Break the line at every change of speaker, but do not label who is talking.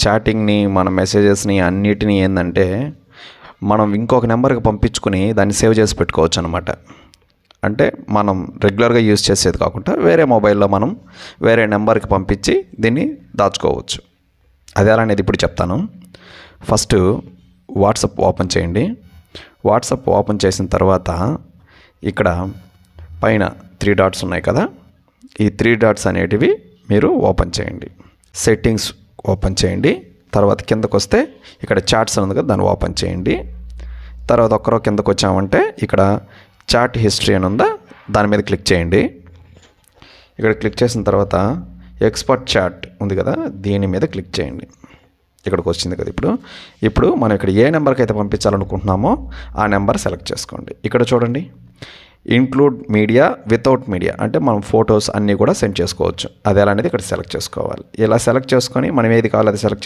చాటింగ్ని మన మెసేజెస్ని అన్నిటినీ ఏంటంటే మనం ఇంకొక నెంబర్కి పంపించుకుని దాన్ని సేవ్ చేసి పెట్టుకోవచ్చు అనమాట. అంటే మనం రెగ్యులర్గా యూజ్ చేసేది కాకుండా వేరే మొబైల్లో మనం వేరే నెంబర్కి పంపించి దీన్ని దాచుకోవచ్చు. అది ఎలా అనేది ఇప్పుడు చెప్తాను. ఫస్ట్ వాట్సాప్ ఓపెన్ చేయండి. వాట్సాప్ ఓపెన్ చేసిన తర్వాత ఇక్కడ పైన 3 డాట్స్ ఉన్నాయి కదా, ఈ 3 డాట్స్ అనేటివి మీరు ఓపెన్ చేయండి. సెట్టింగ్స్ ఓపెన్ చేయండి. తర్వాత కిందకు వస్తే ఇక్కడ చాట్స్ ఉంది కదా, దాన్ని ఓపెన్ చేయండి. తర్వాత ఒక్కరో కిందకు వచ్చామంటే ఇక్కడ చాట్ హిస్టరీ అని ఉందా, దాని మీద క్లిక్ చేయండి. ఇక్కడ క్లిక్ చేసిన తర్వాత ఎక్స్పర్ట్ చాట్ ఉంది కదా, దీని మీద క్లిక్ చేయండి. ఇక్కడికి వచ్చింది కదా. ఇప్పుడు మనం ఇక్కడ ఏ నెంబర్కి అయితే పంపించాలనుకుంటున్నామో ఆ నెంబర్ సెలెక్ట్ చేసుకోండి. ఇక్కడ చూడండి, ఇంక్లూడ్ మీడియా వితౌట్ మీడియా అంటే మనం ఫొటోస్ అన్నీ కూడా సెండ్ చేసుకోవచ్చు. అది ఎలా అనేది ఇక్కడ సెలెక్ట్ చేసుకోవాలి. ఇలా సెలెక్ట్ చేసుకొని మనం ఏది కావాలో అది సెలెక్ట్